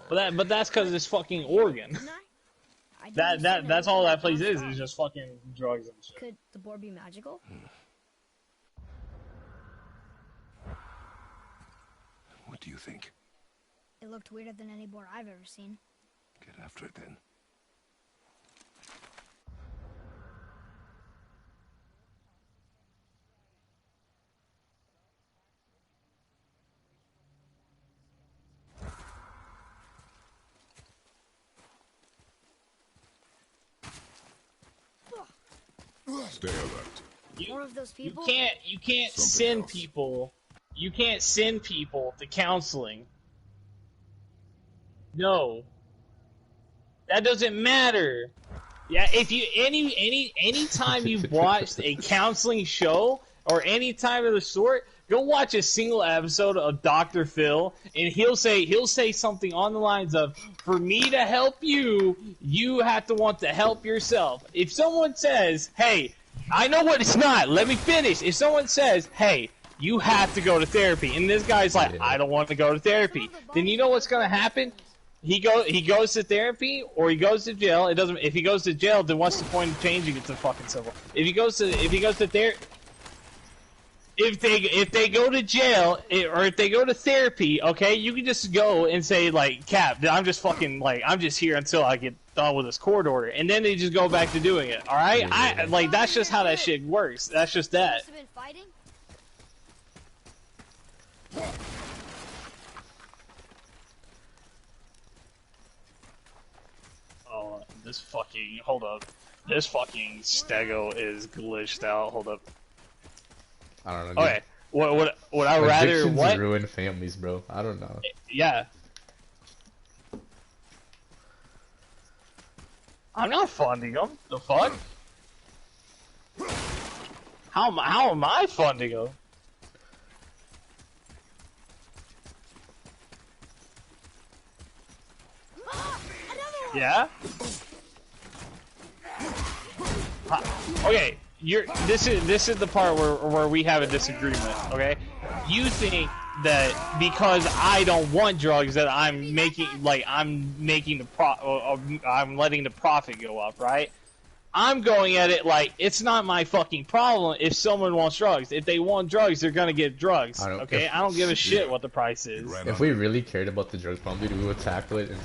But that's because it's fucking Oregon. That's all that place is just fucking drugs and shit. Could the board be magical? What do you think? It looked weirder than any board I've ever seen. Get after it then. Stay alert. More of those people? You can't send people. You can't send people to counseling. No. That doesn't matter. Yeah, if you any time you've watched a counseling show or any time of the sort, go watch a single episode of Dr. Phil, and he'll say something on the lines of, "For me to help you, you have to want to help yourself." If someone says, "Hey, I know what it's not. Let me finish." If someone says, "Hey, you have to go to therapy," and this guy's like, "I don't want to go to therapy," then you know what's gonna happen? He goes to therapy or he goes to jail. It doesn't. If he goes to jail, then what's the point of changing it to fucking civil? If he goes to therapy. If they go to jail or if they go to therapy, okay, you can just go and say like, "Cap, I'm just fucking like I'm just here until I get done with this court order," and then they just go back to doing it. All right, I like that's just how that shit works. That's just that. Oh, this fucking hold up. This fucking stego is glitched out. Hold up. I don't know. Okay, would I rather what? Ruin families, bro. I don't know. Yeah. I'm not funding them. The fuck? How am I funding them? Yeah. Okay. This is the part where we have a disagreement, okay? You think that because I don't want drugs that I'm letting the profit go up, right? I'm going at it like it's not my fucking problem if someone wants drugs. If they want drugs, they're gonna get drugs. Okay, I don't give a shit what the price is. If we really cared about the drugs problem, dude, we would tackle it in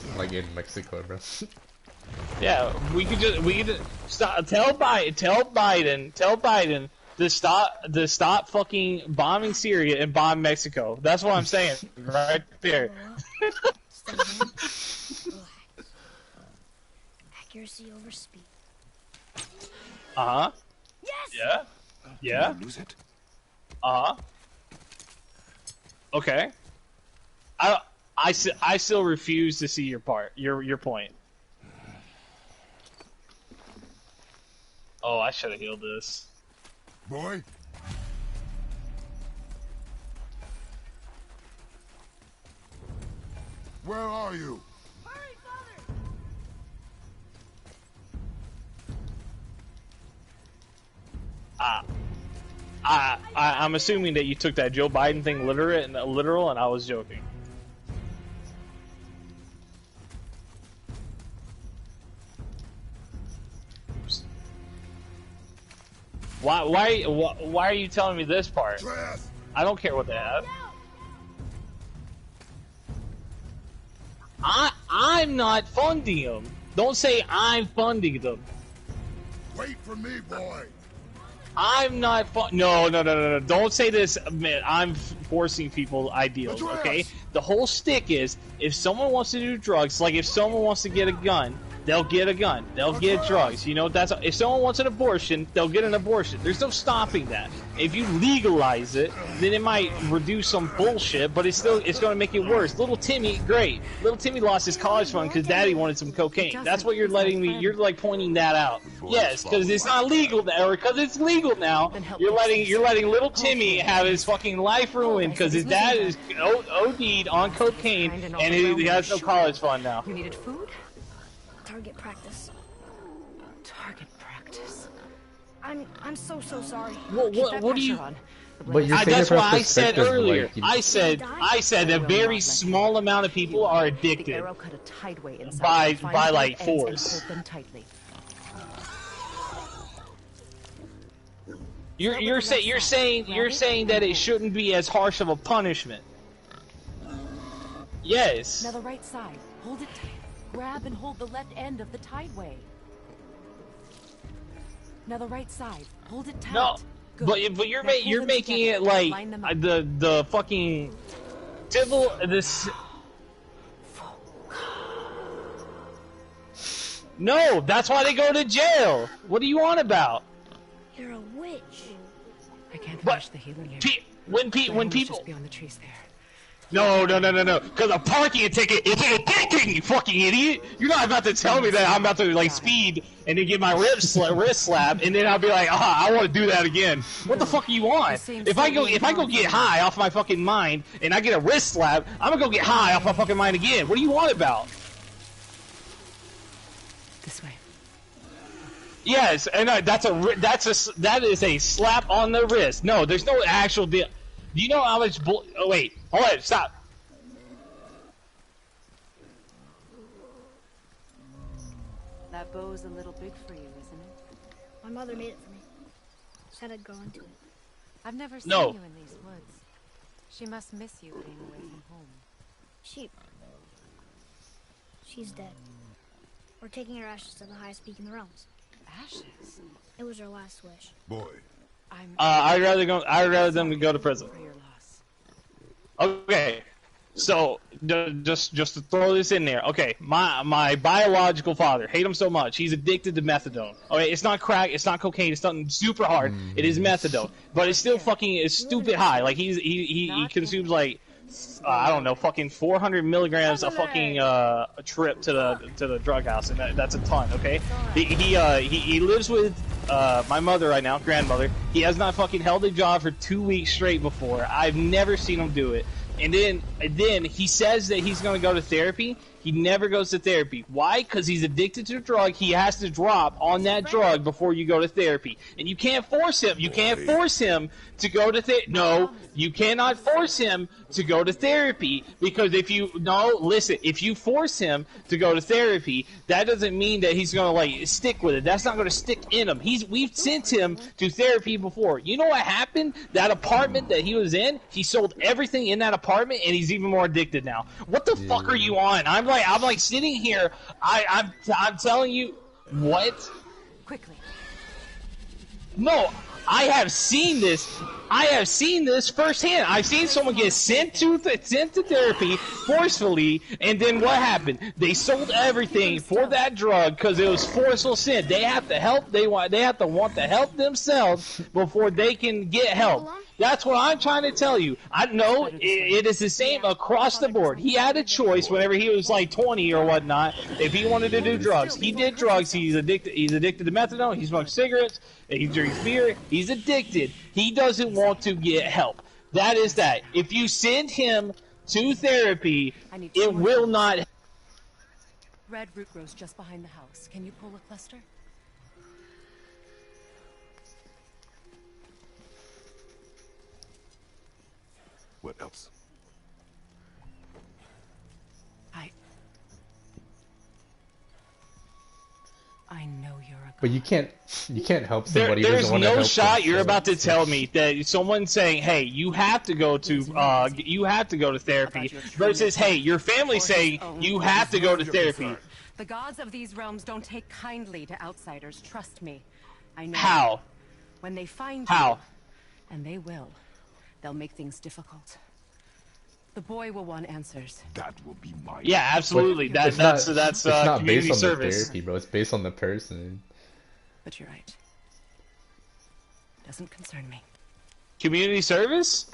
Mexico, bro. Yeah, we could just stop. Tell Biden to stop fucking bombing Syria and bomb Mexico. That's what I'm saying right there. Accuracy over speed. Uh huh. Yes. Yeah. Lose it. Okay. I still refuse to see your point. Oh, I should have healed this. Boy. Where are you? Hurry, Father! I'm assuming that you took that Joe Biden thing literal, and I was joking. Oops. Why are you telling me this part? I don't care what they have. I'm not funding them. Don't say I'm funding them. Wait for me, boy. I'm not No. Don't say this, man. I'm forcing people ideals, okay? The whole stick is, if someone wants to do drugs, like if someone wants to get a gun, they'll get a gun. They'll get drugs. You know, if someone wants an abortion, they'll get an abortion. There's no stopping that. If you legalize it, then it might reduce some bullshit, but it's going to make it worse. Little Timmy, great. Little Timmy lost his college fund because Daddy wanted some cocaine. That's what you're letting me. You're like pointing that out. Yes, because it's not legal now, or because it's legal now. You're letting little Timmy have his fucking life ruined because his dad is OD'd on cocaine and he has no college fund now. You needed food? Target practice. Target practice. I'm so sorry. Keep that pressure on. But you're saying That's it from what I said perspective, earlier. like, you- I said a very small amount of people are addicted by like force. You're saying that it shouldn't be as harsh of a punishment. Yes. Now the right side. Hold it tight. Grab and hold the left end of the tideway. Now the right side. Hold it tight. No. Good. But you're making it like the fucking civil this. No, that's why they go to jail. What are you on about? You're a witch. I can't But finish the healing here. when people Just beyond the trees there. no, because a parking ticket is addicting, you fucking idiot. You're not about to tell me that I'm about to like speed and then get my wrist slap and then I'll be like, I want to do that again. What the fuck are you on? If I go get high off my fucking mind and I get a wrist slap, I'm gonna go get high off my fucking mind again. What do you want about? This way. Yes, and that is a slap on the wrist. No, there's no actual deal. Do you know how much oh wait, hold on, stop. That bow's a little big for you, isn't it? My mother made it for me. Said I'd grow into it. I've never seen No. you in these woods. She must miss you being away from home. She's dead. We're taking her ashes to the highest peak in the realms. Ashes? It was her last wish. Boy. I'd rather them go to prison. For your loss. Okay, so just to throw this in there. Okay, my biological father, hate him so much. He's addicted to methadone. Okay, it's not crack, it's not cocaine, it's something super hard. It is methadone, but it's still fucking it's stupid high. Like he consumes like I don't know, fucking 400 milligrams a fucking a trip to the drug house, and that's a ton. Okay, he lives with my mother right now, grandmother. He has not fucking held a job for 2 weeks straight before. I've never seen him do it. And then he says that he's going to go to therapy. He never goes to therapy. Why? Because he's addicted to a drug. He has to drop on that drug before you go to therapy. And you can't force him. You can't force him to go to therapy. No, you cannot force him to go to therapy because if you force him to go to therapy, that doesn't mean that he's going to like stick with it. That's not going to stick in him. We've sent him to therapy before. You know what happened? That apartment that he was in, he sold everything in that apartment and he's even more addicted now. What the fuck are you on? I'm like sitting here. I'm telling you what? Quickly. No, I have seen this. I have seen this firsthand. I've seen someone get sent to therapy forcefully, and then what happened? They sold everything for that drug because it was forceful sin. They have to help. They have to want to help themselves before they can get help. That's what I'm trying to tell you. I know it is the same across the board. He had a choice whenever he was like 20 or whatnot. If he wanted to do drugs, he did drugs. He's addicted. He's addicted to methadone. He smokes cigarettes. He drinks beer. He's addicted. He doesn't want to get help. That is that. If you send him to therapy, it will not. Red root grows just behind the house. Can you pull a cluster? What else? I know you're a. But you can't help somebody who There's doesn't want to help no shot you're themselves. about to tell me that someone's saying, "Hey, you have to go to therapy," versus, "Hey, your family's saying you have to go to therapy." The gods of these realms don't take kindly to outsiders. Trust me. I know. How? When they find How? you, and they will, they'll make things difficult. The boy will want answers. That will be my. Yeah, absolutely. It's That's not community based on service. the therapy, bro. It's based on the person. But you're right. Doesn't concern me. Community service?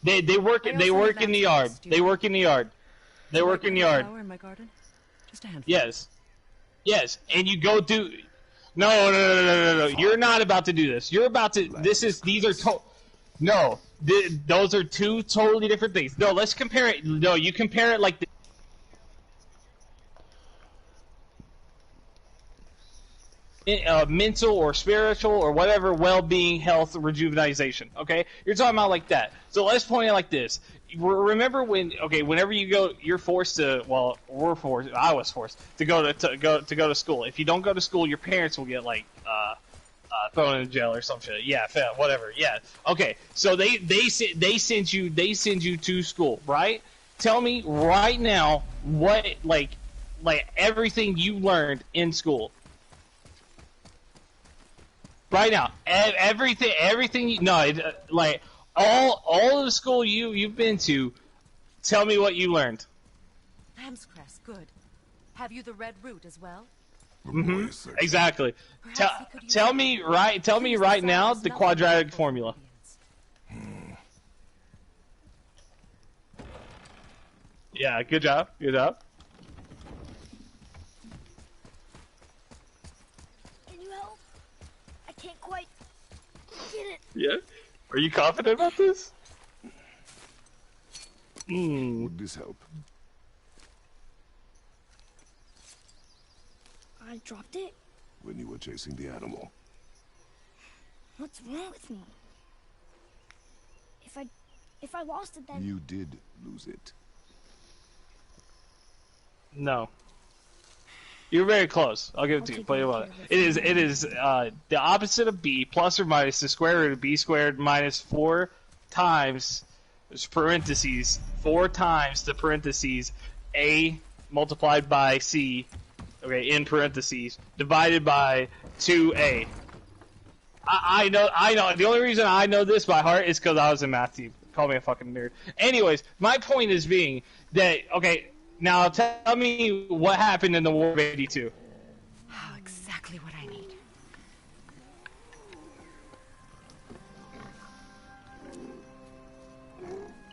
They work in the yard. They work in the yard. They work in the yard. Flower in my garden? Just a handful. Yes. Yes. And you go do. No. You're not about to do this. You're about to. These are. No. Those are two totally different things. No, let's compare it. No, you compare it like this. mental or spiritual or whatever well-being, health, rejuvenation. Okay, you're talking about like that. So let's point it like this. Remember whenever you go, you're forced to. Well, I was forced to go to school. If you don't go to school, your parents will get like thrown in jail or some shit. Yeah, whatever. Yeah. Okay. So they send you to school, right? Tell me right now what like everything you learned in school. Right now, everything you like all of the school you've been to. Tell me what you learned. Lamb's cress, good. Have you the red root as well? boy is searching. Exactly. Perhaps he could use Tell it. me right now the quadratic formula. Yeah, good job. Good job. Can you help? I can't quite get it. Yeah. Are you confident about this? Would this help? I dropped it. When you were chasing the animal. What's wrong with me? If I lost it, then You did lose it. No. You're very close. I'll give it to you. take Play my what? care of It is the opposite of b plus or minus the square root of b squared minus 4 times parentheses 4 times the parentheses a multiplied by c, okay, in parentheses divided by 2a. I know. The only reason I know this by heart is because I was in math team. Call me a fucking nerd. Anyways, my point is being that okay. Now tell me what happened in the War of 82. Oh, exactly what I need.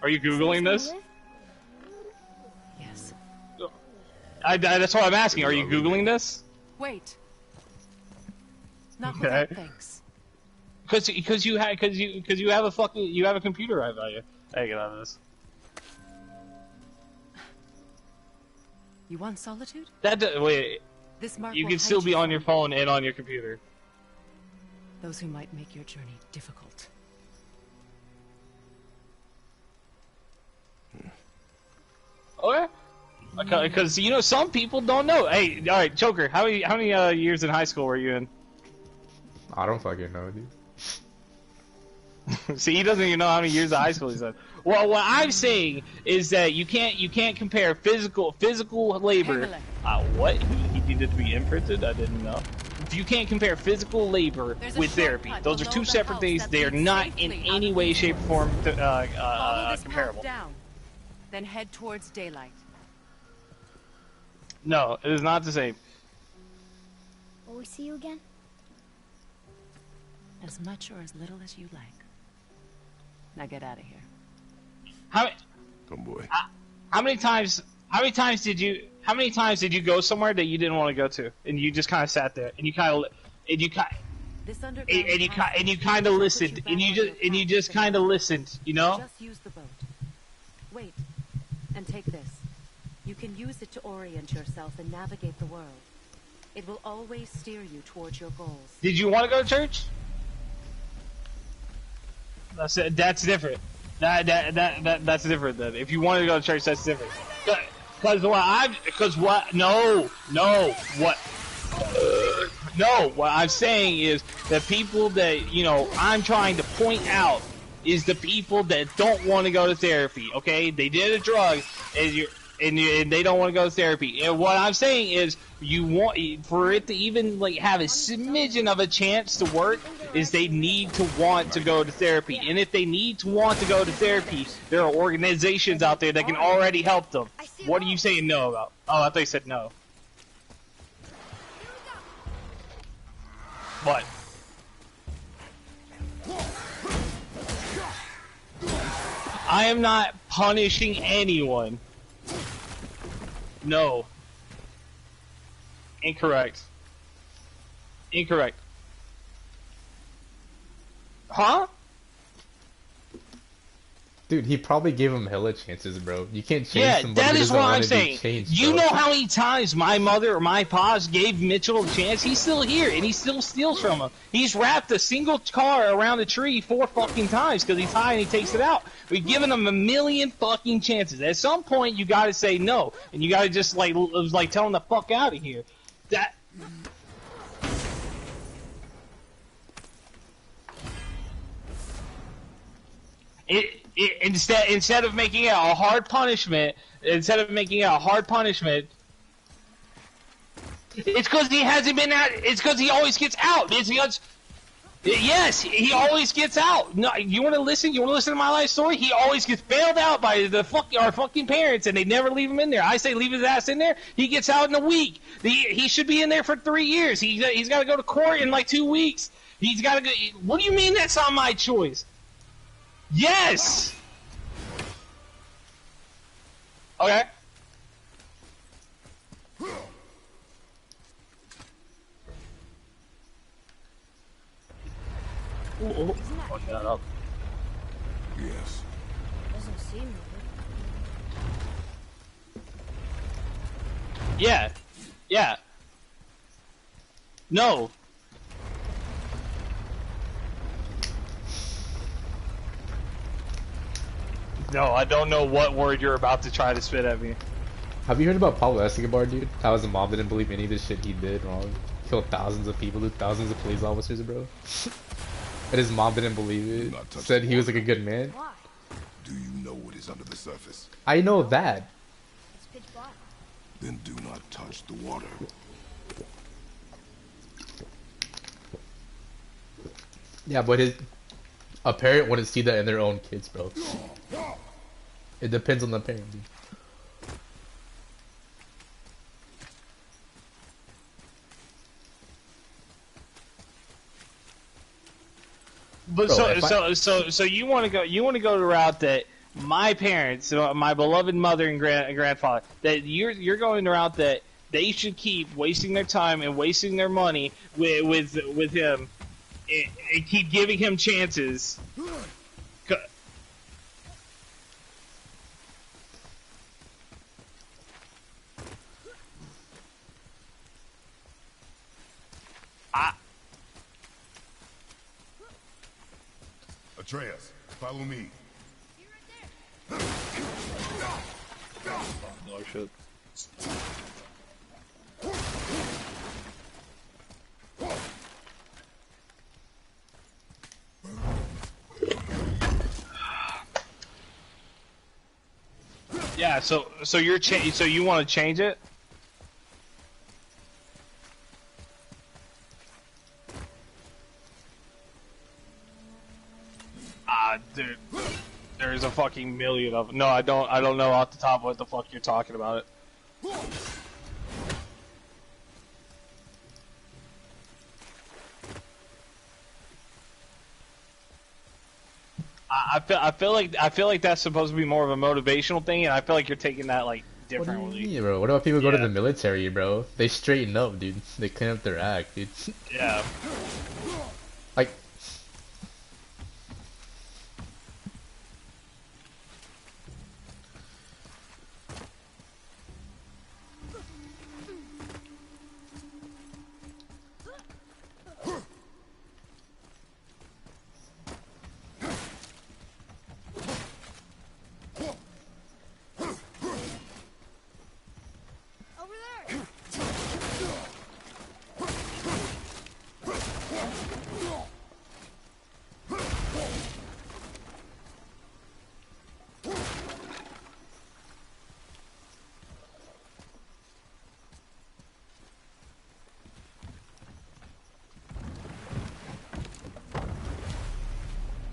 Are you googling this? Yes. That's what I'm asking. Are you googling this? Wait. Not Okay. without thanks. Because you have a computer right by you. Hey, get out of this. You want solitude? Wait. This mark You will can hide still be you on from your phone and on your computer. those who might make your journey difficult. Okay. Because some people don't know. Hey, all right, Joker. How many years in high school were you in? I don't fucking know, dude. See, he doesn't even know how many years of high school he's in. Well, what I'm saying is that you can't compare physical labor. Hang What? He needed to be imprinted? I didn't know. You can't compare physical labor There's a with therapy. shortcut Those are below two the separate house things. that They are leads not in safely out any of way, the shape, or form Follow this comparable. path down, then head towards daylight. No, it is not the same. will we see you again? As much or as little as you like. Now get out of here. Come, boy. How many times did you go somewhere that you didn't want to go to, and you just kind of sat there, and you kind of This underground passage kind of will put listened, you and back you on your path just to kind of daylight. listened, you know? Just use the boat. Wait, and take this. You can use it to orient yourself and navigate the world. It will always steer you towards your goals. Did you want to go to church? That's different. That's different. Then, if you wanted to go to church, that's different. What I'm saying is that people that I'm trying to point out is the people that don't want to go to therapy. Okay, they did a drug, and they don't want to go to therapy. And what I'm saying is, you want for it to even have a smidgen of a chance to work, is they need to want to go to therapy. And if they need to want to go to therapy, there are organizations out there that can already help them. What are you saying no about? Oh, I thought you said no. What? I am not punishing anyone. No. Incorrect. Incorrect. Huh? Dude, he probably gave him hella chances, bro. You can't change Yeah, somebody that who is doesn't what I'm want to be saying. changed, You bro. know how many times my mother or my pops gave Mitchell a chance? He's still here, and he still steals from him. He's wrapped a single car around a tree 4 fucking times because he's high and he takes it out. We've given him a million fucking chances. At some point, you gotta say no, and you gotta just like tell him the fuck out of here. That. Instead of making it a hard punishment, it's because he hasn't been out. It's because he always gets out. It's because, yes, he always gets out. No, you want to listen? You want to listen to my life story? He always gets bailed out by our fucking parents, and they never leave him in there. I say leave his ass in there. He gets out in a week. He should be in there for 3 years. He's got to go to court in like 2 weeks. He's got to go. What do you mean that's not my choice? Yes. Okay. Ooh, fuck that up. Yes. Doesn't seem good. Yeah. Yeah. No. No, I don't know what word you're about to try to spit at me. Have you heard about Pablo Escobar, dude? How his mom didn't believe any of the shit he did wrong. Killed thousands of people, thousands of police officers, bro. And his mom didn't believe it. Said he was like a good man. Why? Do you know what is under the surface? I know that. It's pitch black. Then do not touch the water. Yeah, but a parent wouldn't see that in their own kids, bro. It depends on the parent, dude. But Bro, so you want to go the route that my parents, my beloved mother and grandfather, that you're going the route that they should keep wasting their time and wasting their money with him and keep giving him chances. Atreus, follow me. Oh shit. Yeah, so you want to change it? Dude, there's a fucking million of them. No, I don't know off the top what the fuck you're talking about it. I feel like that's supposed to be more of a motivational thing, and I feel like you're taking that like What do you differently. mean, bro? What about people go to Yeah. the military, bro? They straighten up, dude. They clean up their act, dude. Yeah. Like, Over there.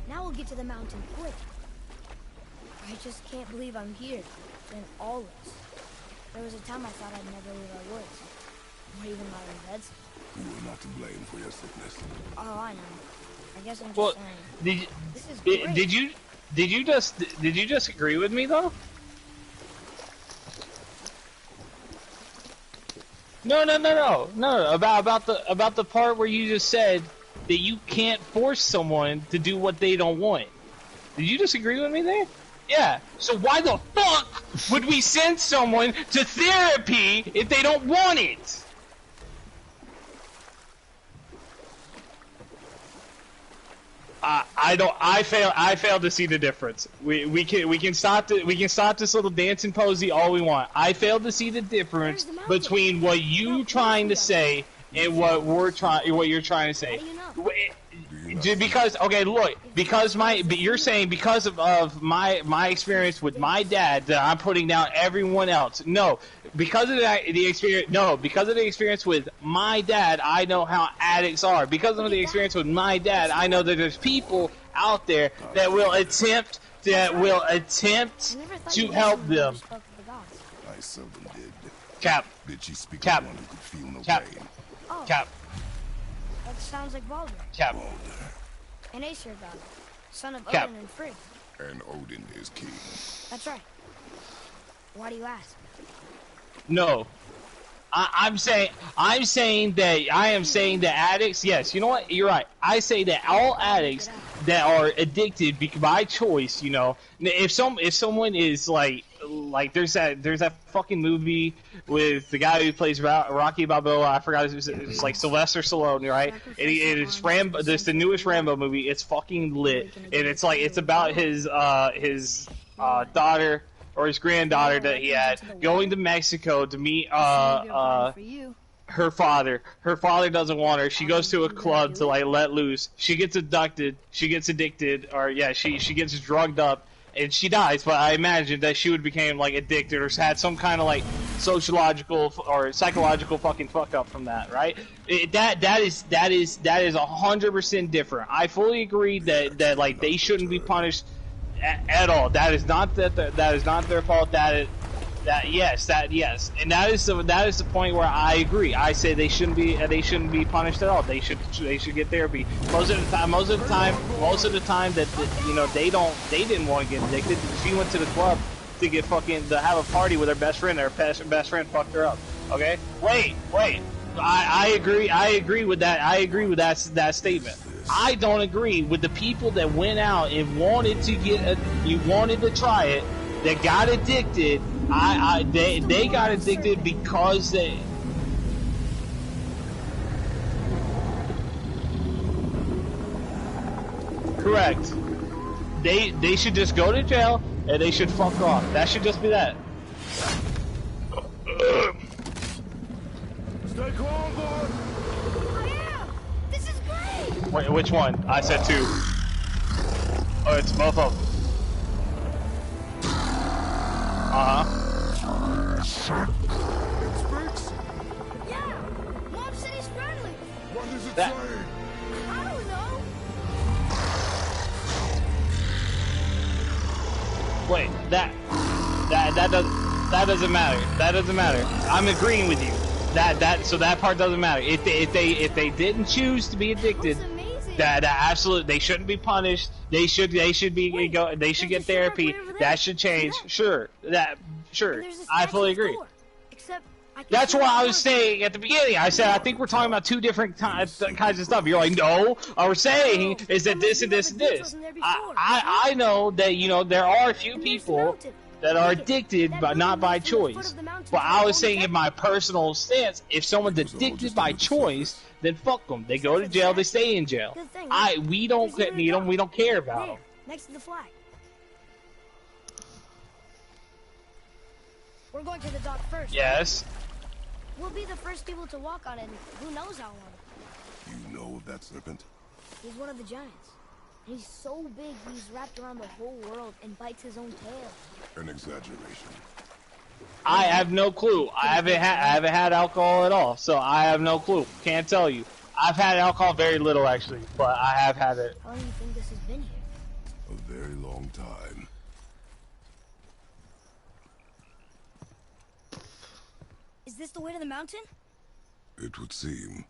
Now we'll get to the mountain quick. I just can't believe I'm here in all this. There was a time I thought I'd never leave our woods, or even my own beds. You are not to blame for your sickness. Oh, I know. I guess I'm just Well, saying. This is great. did you just agree with me though? No. About the part where you just said that you can't force someone to do what they don't want. Did you disagree with me there? Yeah, so why the fuck would we send someone to therapy if they don't want it? I fail to see the difference. We can stop this little dancing posy all we want. I fail to see the difference between what you trying to say and what you're trying to say. Because okay, look, you're saying because of my experience with my dad that I'm putting down everyone else. No, because of the experience with my dad, I know how addicts are. Because of the experience with my dad, I know that there's people out there that will attempt to help them. I seldom did. Cap. Did she speak Cap. of one who could feel no Cap. pain? Oh, Cap. that sounds like Baldur. Cap. An Aesir god, son of Cap. Odin and Frigg. And Odin is king. That's right. Why do you ask? No. I'm saying that addicts. Yes, you know what? You're right. I say that all addicts that are addicted by choice. You know, if someone is like there's that fucking movie with the guy who plays Rocky Balboa. I forgot it's like Sylvester Stallone, right? It's Rambo. This the newest Rambo movie. It's fucking lit, and it's about his daughter. Or his granddaughter that he had going to Mexico to meet her father. Her father doesn't want her. She goes to a club to like let loose. She gets abducted. She gets addicted, or yeah, she gets drugged up, and she dies. But I imagine that she would become like addicted or had some kind of like sociological or psychological fucking fuck up from that, right? That is 100% different. I fully agree that like they shouldn't be punished at all. That is not that is not their fault. Yes, and that is the point where I agree. I say they shouldn't be punished at all. They should get therapy. Most of the time that you know they didn't want to get addicted. She went to the club to have a party with her best friend. Her best friend fucked her up. Okay, wait. I agree with that. I agree with that statement. I don't agree with the people that went out and wanted to try it, that got addicted. They got addicted because they. Correct. They should just go to jail and they should fuck off. That should just be that. Stay calm, boy. Wait, which one? I said 2. Oh, it's both of them. It speaks. Yeah, Mom said he's friendly. What does it That- say? I don't know. Wait, that doesn't matter. That doesn't matter. I'm agreeing with you. So that part doesn't matter. If they didn't choose to be addicted, that absolutely they shouldn't be punished. They should get therapy. That should change. Sure. I fully agree. That's what I was saying at the beginning. I said I think we're talking about 2 different kinds of stuff. You're like, no. All we're saying is that this and this and this. I know that there are a few people that are addicted, but not by choice. But I was saying in my personal stance, if someone's addicted by choice, then fuck them. They go to jail. They stay in jail. We don't need them. We don't care about them. Next to the flag. We're going to the dock first. Yes. We'll be the first people to walk on it, and who knows how long. You know of that serpent? He's one of the giants. He's so big, he's wrapped around the whole world and bites his own tail. An exaggeration. I have no clue. I haven't had alcohol at all, so I have no clue. Can't tell you. I've had alcohol very little actually, but I have had it. How long do you think this has been here? A very long time. Is this the way to the mountain? It would seem.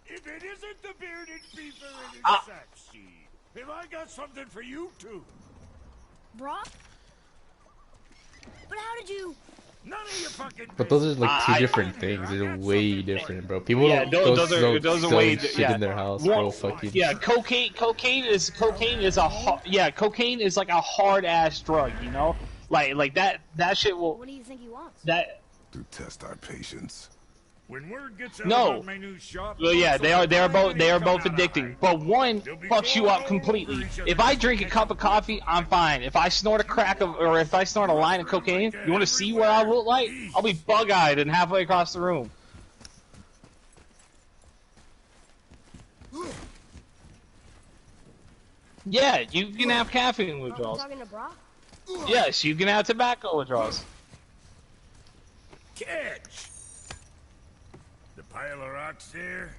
If it isn't the bearded beaver in Ah. his sack seed, have I got something for you too? Brock? But how did you... None of your fucking But those are like two I- different things. They're way different, bro. People Yeah, don't those go are selling way shit yeah. in their house, Well, bro. Fucking yeah, cocaine is cocaine is like a hard ass drug, you know, like that shit will What do you think he wants? that. To test our patience. When word gets out No. about my new shop, Well, yeah, folks they will are both finally come out of addicting, hiding. but one fucks you up completely. If I drink a cup of coffee, I'm fine. If I snort a crack of, or if I snort a line of cocaine, you want to see what I look like? I'll be bug-eyed and halfway across the room. Yeah, you can have caffeine Oh, you withdrawals. talking to Brock? Yes, you can have tobacco withdrawals. Catch! The pile of rocks there,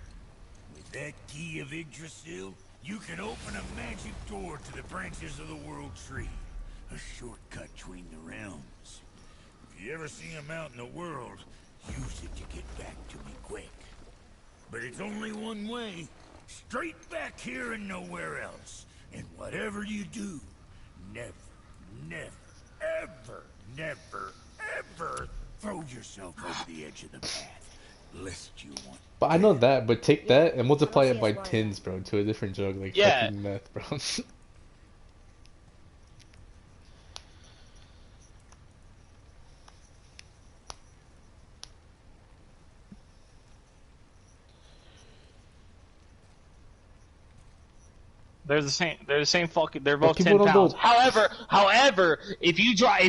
with that key of Yggdrasil, you can open a magic door to the branches of the World Tree. A shortcut between the realms. If you ever see him out in the world, use it to get back to me quick. But it's only one way. Straight back here and nowhere else. And whatever you do, never, ever throw yourself over the edge of the path. Lest you want. But I know that, but take that and multiply it by Yes, tens, bro, to a different drug, like Yeah. fucking meth, bro. They're the same. They're the same fucking. They're both people 10 don't pounds. go- However, if you drop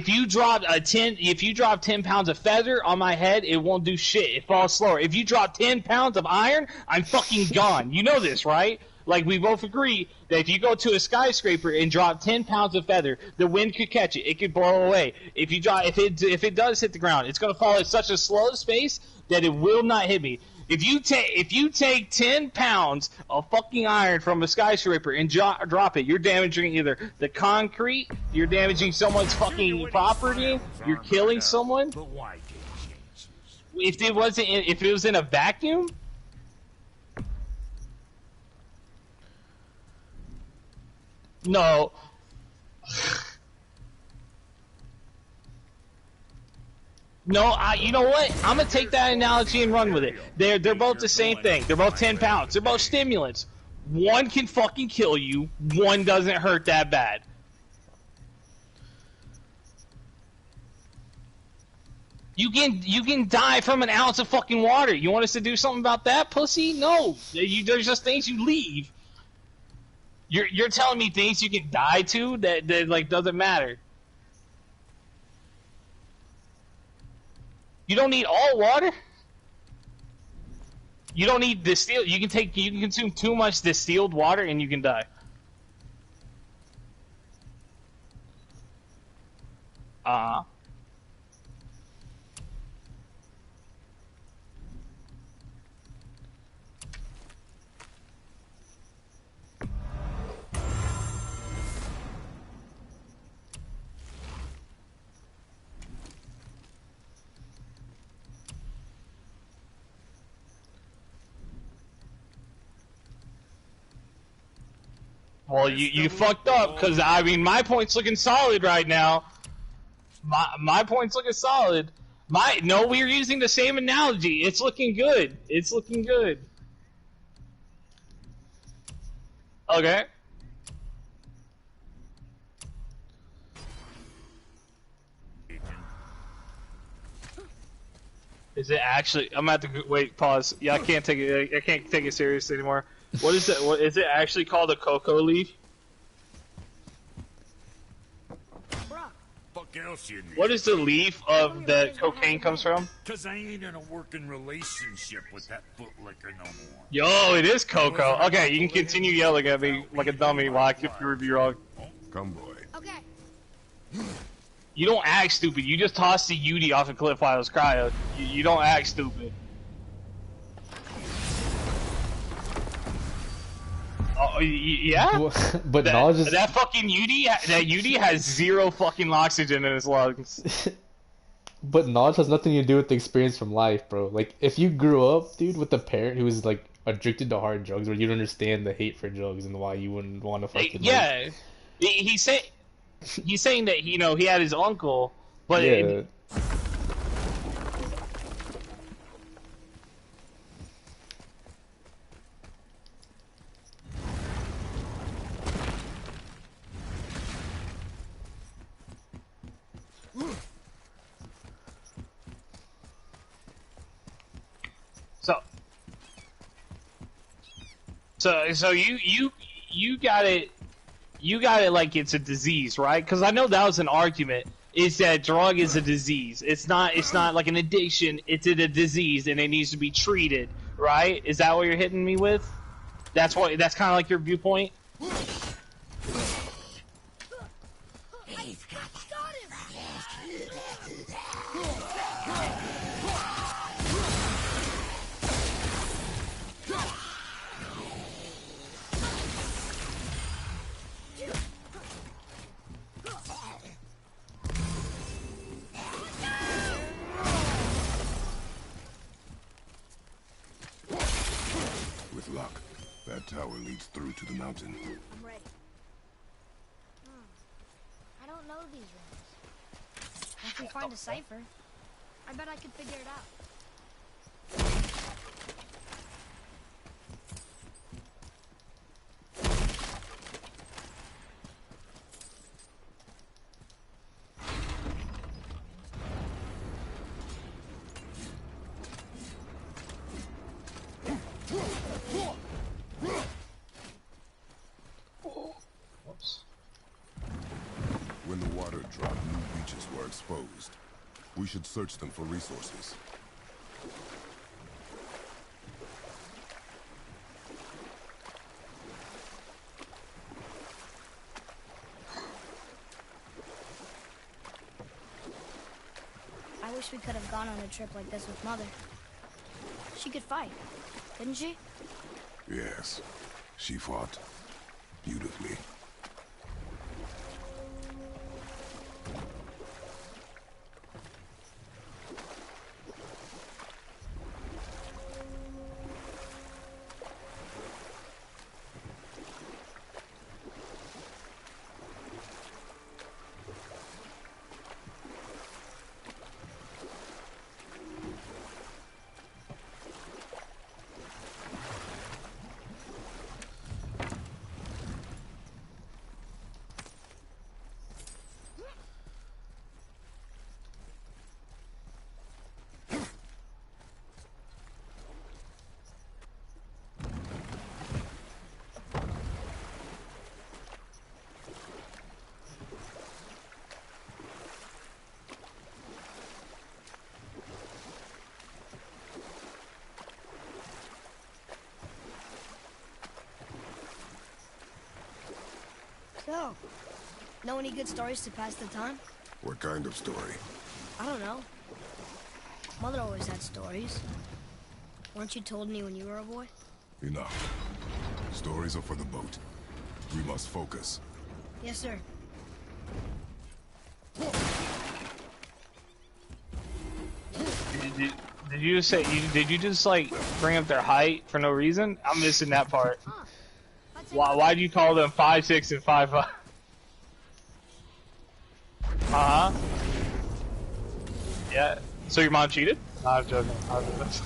10 pounds of feather on my head, it won't do shit. It falls slower. If you drop 10 pounds of iron, I'm fucking gone. You know this, right? Like we both agree that if you go to a skyscraper and drop 10 pounds of feather, the wind could catch it. It could blow away. If it does hit the ground, it's gonna fall at such a slow space that it will not hit me. If you take 10 pounds of fucking iron from a skyscraper and drop it, you're damaging either the concrete, you're damaging someone's fucking property, you're killing someone. But why take chances? If it was in a vacuum, no. No, you know what? I'm gonna take that analogy and run with it. They're both the same thing. They're both 10 pounds. They're both stimulants. One can fucking kill you. One doesn't hurt that bad. You can die from an ounce of fucking water. You want us to do something about that, pussy? No. There's just things you leave. You're telling me things you can die to that like doesn't matter. You don't need all water. You don't need distilled. You can consume too much distilled water and you can die. Well, you fucked up, because, I mean, my point's looking solid right now. My point's looking solid. No, we're using the same analogy. It's looking good. It's looking good. Okay. Is it actually? I'm at the wait. Pause. Yeah, I can't take it. I can't take it serious anymore. What is it? What is it actually called? A cocoa leaf? Brock, Fuck else you need. What is the leaf of that cocaine comes from? Cause I ain't in a working relationship with that footlicker no more. Yo, it is cocoa. Okay, you can continue yelling at me like a dummy while I keep prove you wrong. Come, boy. okay. You don't act stupid. You just tossed the Yudi off a cliff while it was cryo. You don't act stupid. Oh, yeah? But knowledge is That fucking Yudi has zero fucking oxygen in his lungs. but knowledge has nothing to do with the experience from life, bro. Like if you grew up, dude, with a parent who was like addicted to hard drugs, where you don't understand the hate for drugs and why you wouldn't want to fucking Yeah. He's saying that he had his uncle, but yeah. So, so you got it. You got it like it's a disease, right? Because I know that was an argument. Is that drug is a disease? It's not. It's not like an addiction. It's a disease, and it needs to be treated, right? Is that what you're hitting me with? That's what. That's kind of like your viewpoint. With luck, that tower leads through to the mountain. I'm ready. I don't know these rooms. If we find a cipher, I bet I could figure it out. When the water dropped, new beaches were exposed. We should search them for resources. I wish we could have gone on a trip like this with Mother. She could fight, couldn't she? Yes, she fought beautifully. So, know any good stories to pass the time? What kind of story? I don't know. Mother always had stories. Weren't you told any when you were a boy? Enough. Stories are for the boat. We must focus. Yes, sir. Did you say? Did you just like bring up their height for no reason? I'm missing that part. Huh. Why do you call them 5'6" and 5'5"? Uh huh. Yeah. So your mom cheated? No, I'm joking. I'm joking.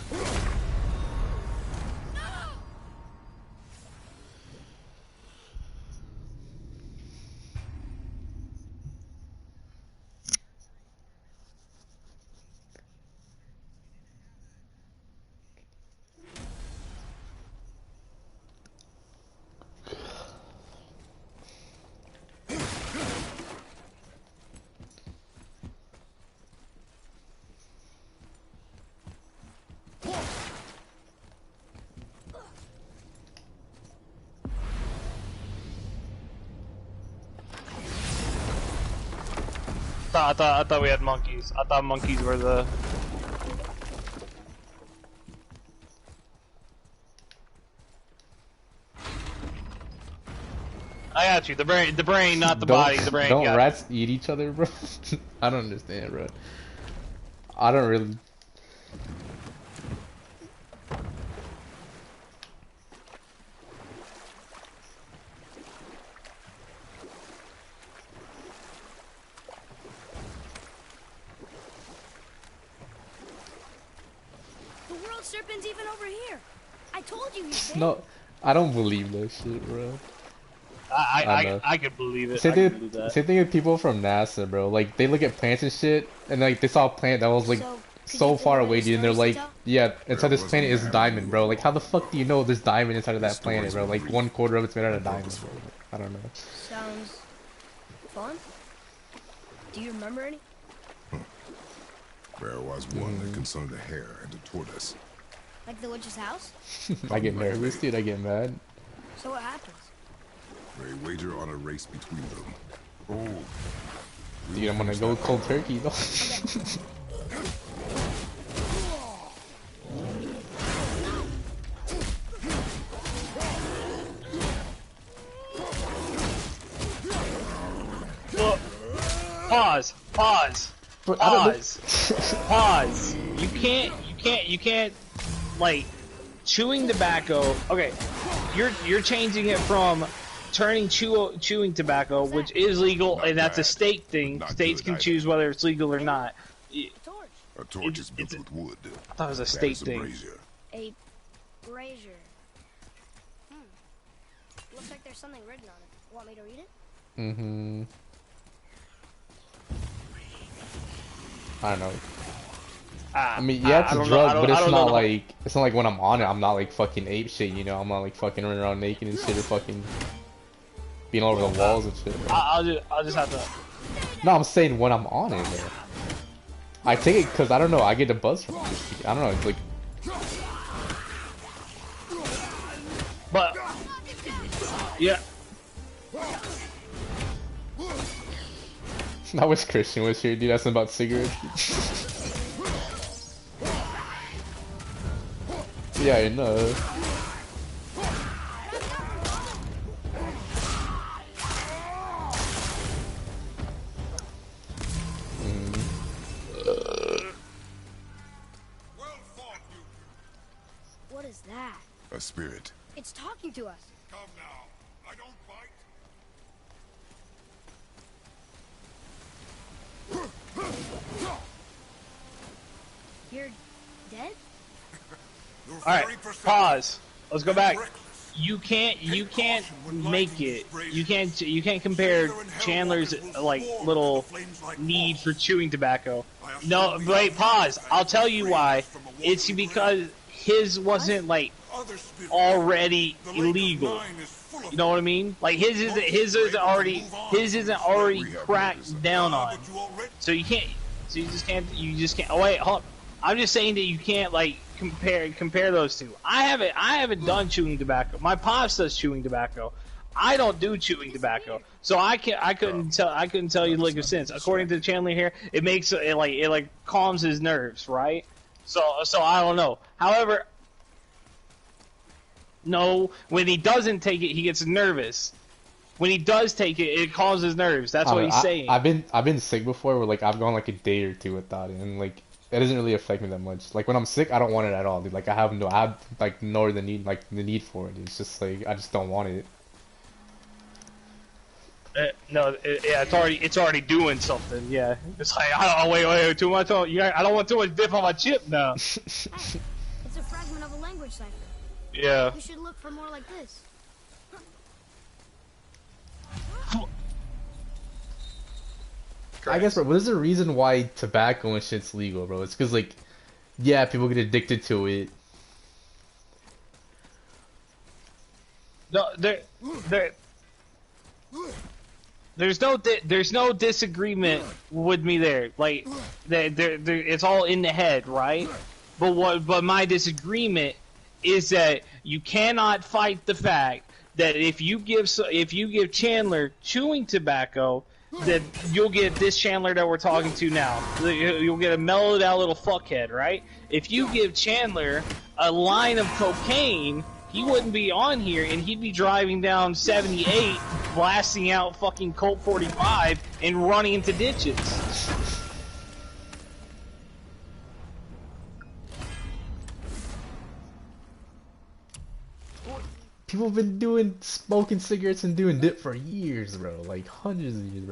I thought we had monkeys. I thought monkeys were the. I got you. The brain, not the body. The brain. Don't rats eat each other, bro? I don't understand, bro. I don't really. The world serpent's even over here. I told you he'd been. No, I don't believe that shit, bro. I could believe it. Same I thing, could believe that. same thing with people from NASA, bro. Like, they look at plants and shit, and like they saw a plant that was like so far away, dude, and they're like, yeah, inside this planet is diamond, bro. Like, how the fuck do you know there's diamond inside of that planet, bro? Like, 1/4 of it's made out of diamond, bro. I don't know. Sounds fun. Do you remember any? There was one that concerned a hare and a tortoise. Like the witch's house? I get nervous, dude. I get mad. So what happens? They wager on a race between them. Oh. Dude, I'm gonna go cold turkey, though. Look, pause. But I don't Pause. You can't, like, chewing tobacco. Okay, you're changing it from turning chewing tobacco, which is legal, and that's a state thing. States can choose whether it's legal or not. Torch. A torch is built with wood. I thought it was a state thing. A brazier. Looks like there's something written on it. Want me to read it? Mm-hmm. I don't know. I mean, yeah, it's a drug, but it's not like when I'm on it, I'm not like fucking ape shit, you know? I'm not like fucking running around naked and shit or fucking being all over the walls and shit. Bro. I'll just have to. No, I'm saying when I'm on it, bro. I take it because I don't know, I get a buzz from it. I don't know, it's like. But yeah. I wish Christian was here, dude. That's about cigarettes. Yeah, I know. What is that? A spirit. It's talking to us. Come now. I don't bite. You're dead? All right, pause. Let's go back. You can't make it. You can't compare Chandler's like little need for chewing tobacco. No, wait, pause. I'll tell you why. It's because his wasn't like already illegal. You know what I mean? Like his isn't already cracked down on. So you just can't. Oh wait, hold on. I'm just saying that you can't like compare those two. I haven't done chewing tobacco. My pops does chewing tobacco. I don't do chewing tobacco, so I couldn't tell you the liquor sense. According to Chandler here, it makes it calms his nerves, right? So I don't know. However, no, when he doesn't take it, he gets nervous. When he does take it, it calms his nerves. That's what he's saying. I've been sick before, where like I've gone like a day or two without it, and like it doesn't really affect me that much. Like when I'm sick, I don't want it at all, dude. Like I have the need for it. It's just like I just don't want it. It's already doing something. Yeah, it's like wait, too much. I don't want too much dip on my chip now. Hey, it's a fragment of a language cipher. Yeah. We should look for more like this. I guess, bro, there's a reason why tobacco and shit's legal, bro. It's because, like, yeah, people get addicted to it. No, there's no disagreement with me there. Like, it's all in the head, right? But my disagreement is that you cannot fight the fact that if you give Chandler chewing tobacco, that you'll get this Chandler that we're talking to now. You'll get a mellowed out little fuckhead, right? If you give Chandler a line of cocaine, he wouldn't be on here, and he'd be driving down 78, blasting out fucking Colt 45, and running into ditches. People have been smoking cigarettes and doing dip for years, bro. Like hundreds of years,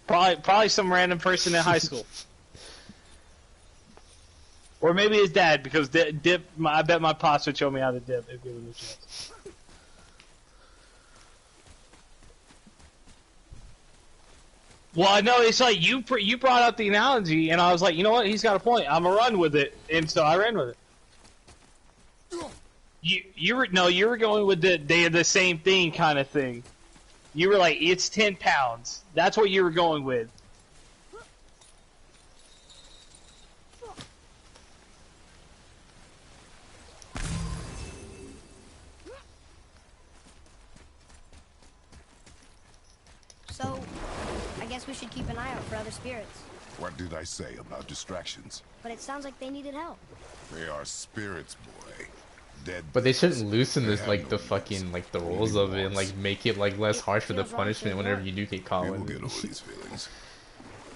bro. Probably some random person in high school. Or maybe his dad, because dip. I bet my pops would show me how to dip if given the chance. Well, no, it's like you brought up the analogy, and I was like, you know what? He's got a point. I'm gonna run with it, and so I ran with it. You were going with the same thing kind of thing. You were like, it's 10 pounds. That's what you were going with. So, I guess we should keep an eye out for other spirits. What did I say about distractions? But it sounds like they needed help. They are spirits, boy. Dead. But they shouldn't things. loosen this They like have the no fucking needs. like the Only rules of it and wants. like make it like less harsh for the feels wrong to punishment whenever ignore. you do get caught We will with get it. over these feelings.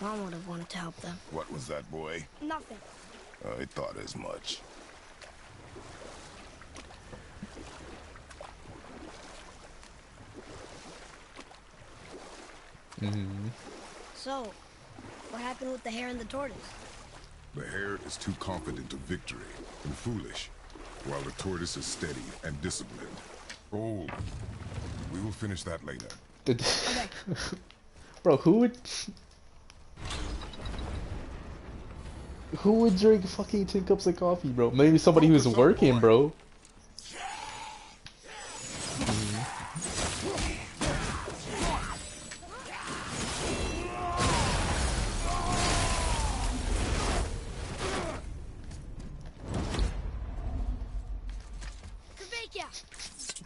Mom would have wanted to help them. What was that, boy? Nothing. I thought as much. So, what happened with the hare and the tortoise? The hare is too confident of victory and foolish, while the tortoise is steady and disciplined. Oh, we will finish that later. Okay. Bro, who would drink fucking 10 cups of coffee, bro? Maybe somebody who's working, bro.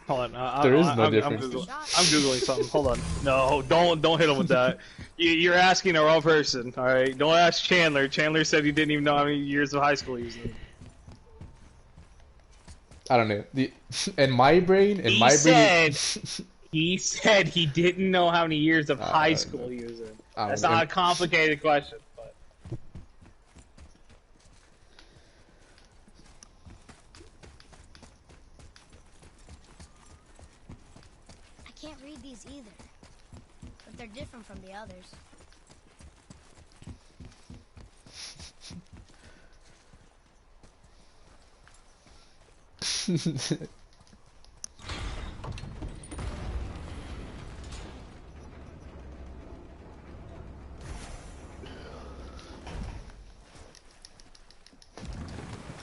Hold on. There is no I'm difference. I'm Googling something. Hold on. No, don't hit him with that. You're asking the wrong person. All right. Don't ask Chandler. Chandler said he didn't even know how many years of high school he was in. I don't know. In my brain, He said he didn't know how many years of high school he was in. That's not a complicated question. But. I can't read these either. But they're different from the others.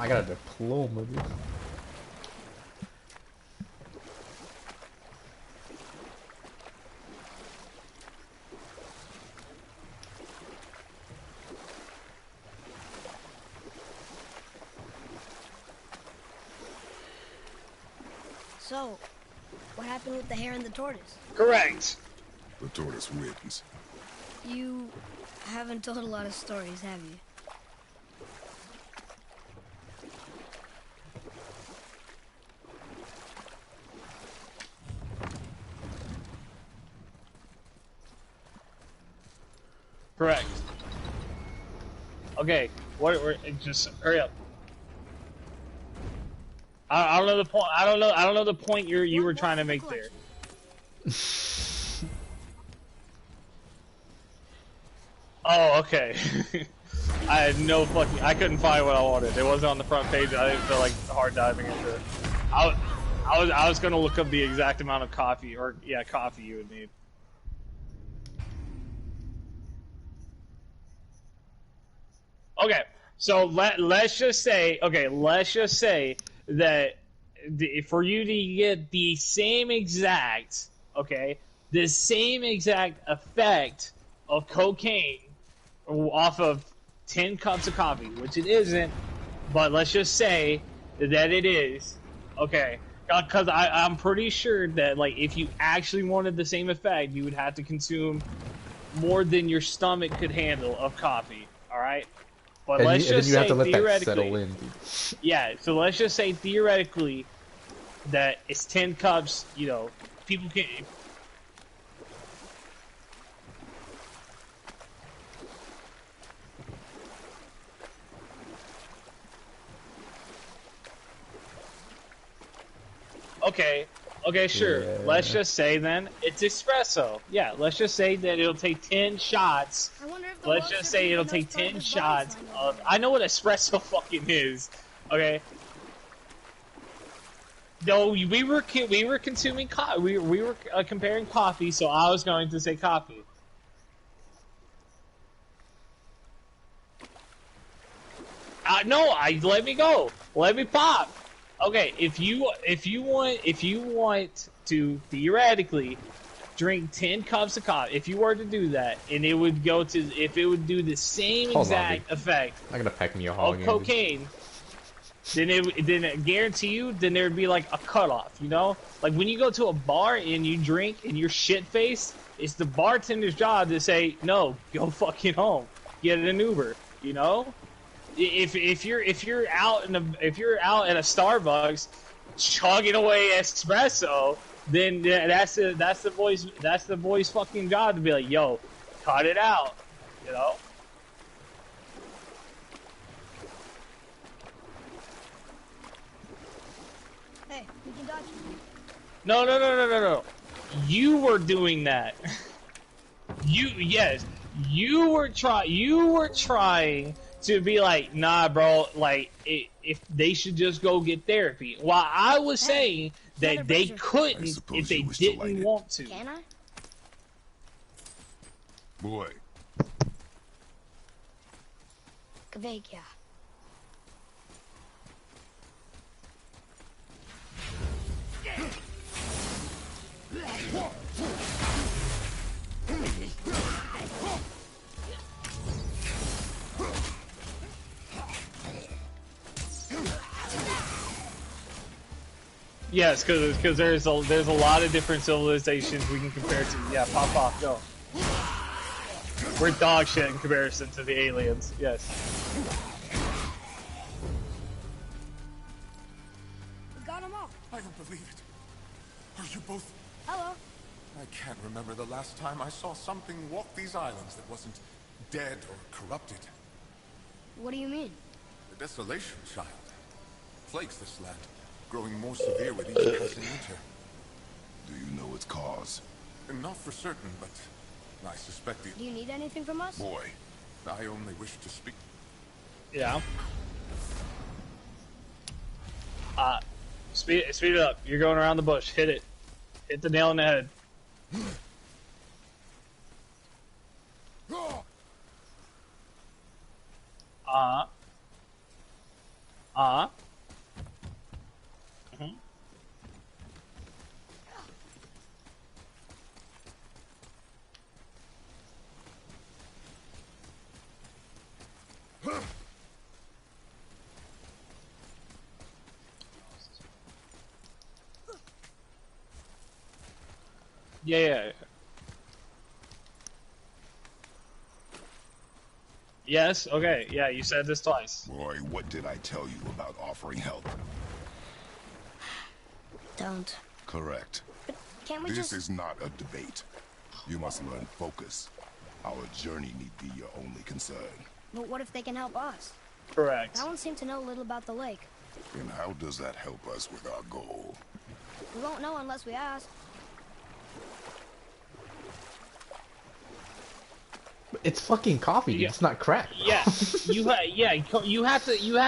I got a diploma, dude. So, what happened with the hare and the tortoise? Correct. The tortoise wins. You haven't told a lot of stories, have you? Correct. Okay. Just hurry up. I don't know the point. I don't know the point you were trying to make there. Oh, okay. I had no fucking. I couldn't find what I wanted. It wasn't on the front page. I didn't feel like hard diving into it. I was gonna look up the exact amount of coffee, or yeah, coffee you would need. Okay, so let's just say that for you to get the same exact effect of cocaine off of 10 cups of coffee, which it isn't, but let's just say that it is, okay, because I'm pretty sure that like if you actually wanted the same effect, you would have to consume more than your stomach could handle of coffee, alright? But let's just you have to say let that settle in, dude. yeah, so let's just say theoretically that it's 10 cups, you know, people can... Okay, Okay, sure. Yeah. Let's just say then it's espresso. Yeah, let's just say that it'll take 10 shots. I wonder if the Let's wolves just are say it'll keeping take those part of 10 his shots body of. slime I know what espresso fucking is. Okay. No, we were consuming coffee. We were comparing coffee, so I was going to say coffee. No, let me go. Let me pop. Okay, if you want to theoretically drink 10 cups of coffee, if you were to do that, and it would go to, if it would do the same Hold on, exact effect I'm gonna pack me a hog. of cocaine, then I guarantee you, then there'd be like a cutoff, you know? Like when you go to a bar and you drink and you're shit faced, it's the bartender's job to say, no, go fucking home, get an Uber, you know? If you're out at a Starbucks chugging away espresso, then that's the boy's fucking job to be like, yo, cut it out, you know? Hey, we can dodge. No. You were doing that. You were trying to be like, nah, bro, like, if they should just go get therapy. While I was saying that they couldn't if they didn't want to. Can I? Boy, Kvekia. Yes, because there's a lot of different civilizations we can compare to. Yeah, pop off, go. We're dog shit in comparison to the aliens. Yes. We got them all. I don't believe it. Are you both... Hello. I can't remember the last time I saw something walk these islands that wasn't dead or corrupted. What do you mean? The desolation, child, plagues this land, growing more severe with each passing winter. do you know its cause? And not for certain, but I suspect the... Do you need anything from us? Boy, I only wish to speak... Yeah. Speed it up. You're going around the bush. Hit it. Hit the nail in the head. Mhm. Yeah. Yes, okay, yeah, you said this twice. boy, what did I tell you about offering help? Don't. Correct. But can't we This just... is not a debate. You must learn focus. Our journey need be your only concern. But what if they can help us? Correct. That one seemed to know little about the lake. And how does that help us with our goal? We won't know unless we ask. It's fucking coffee. Yeah. It's not crack. Yeah, you have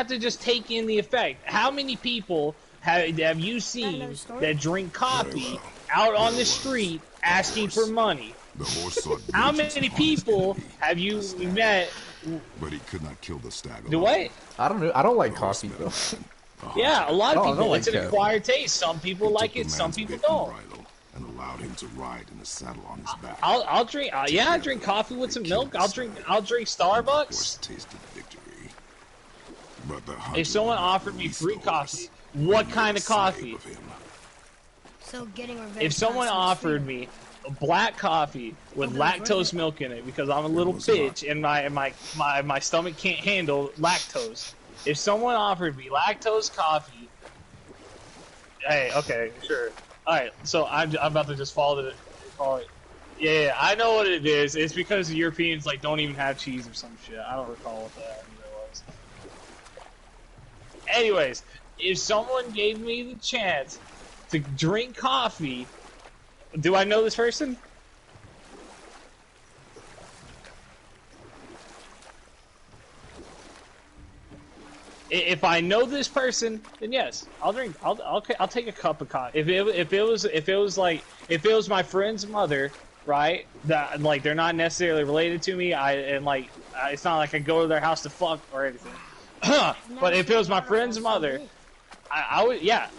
to just take in the effect. How many people have you seen another story? that drink coffee out on the street asking for money? The horse sought How vengeance many upon his people enemy, have you met? but he could not kill the stag The alone. what? I don't know. I don't like The horse coffee met though. a man, a Yeah, a lot of I don't people. It's like an that. acquired taste. Some people He like took it. the Some man's people bit and don't. bridle and allowed him to ride in the saddle on his back. I'll drink. I drink coffee with some milk. I'll drink Horse Starbucks. tasted victory. But the hunter If someone would not offered me release free the coffee, horse. what He kind made of a slave coffee? of him. So getting revenge. If someone sounds offered freedom. me a black coffee with I'll go for lactose it. milk in it because I'm a little was not. bitch and my stomach can't handle lactose. If someone offered me lactose coffee, hey, okay, sure. All right, so I'm about to just follow it. Yeah, I know what it is. It's because the Europeans like don't even have cheese or some shit. I don't recall what that was. Anyways, if someone gave me the chance to drink coffee. Do I know this person? If I know this person, then yes, I'll drink. I'll take a cup of coffee. If it was my friend's mother, right? That like they're not necessarily related to me. It's not like I go to their house to fuck or anything. But if it was my friend's mother, I would get.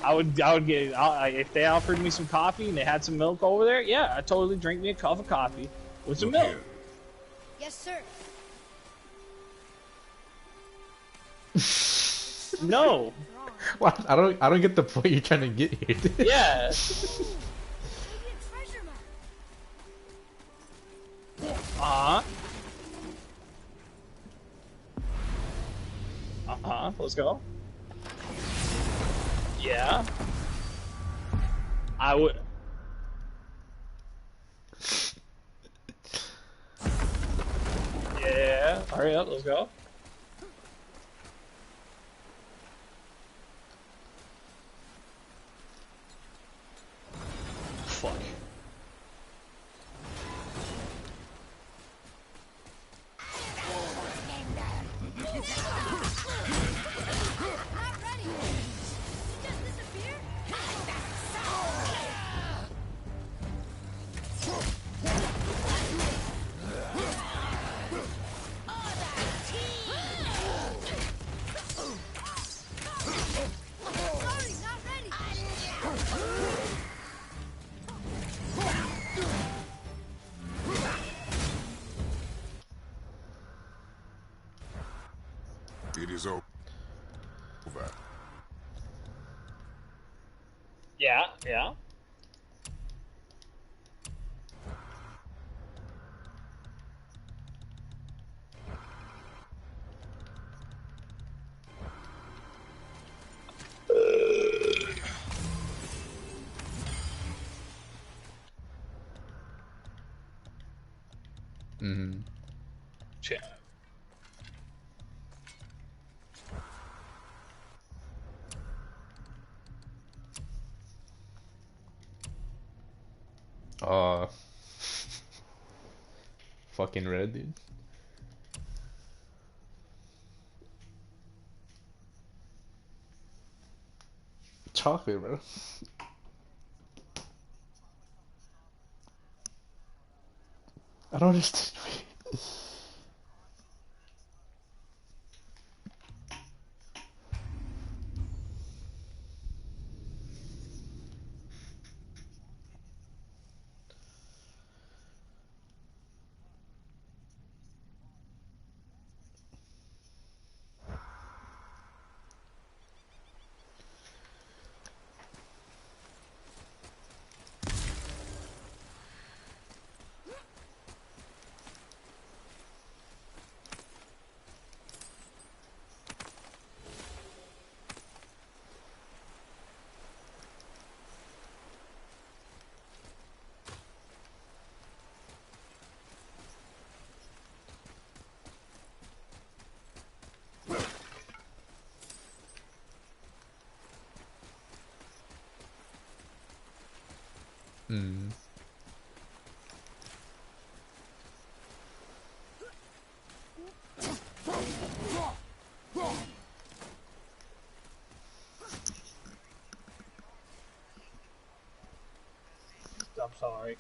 If they offered me some coffee and they had some milk over there, yeah, I'd totally drink me a cup of coffee with some milk. Yes, sir. No. What? I don't get the point you're trying to get here. Yeah. Let's go. Yeah. I would. Yeah. Hurry up. Let's go. Fuck. It is over. Yeah, yeah. Mm-hmm. Check. Fucking red, dude. Chocolate, bro. I don't understand. Hmm. I'm sorry.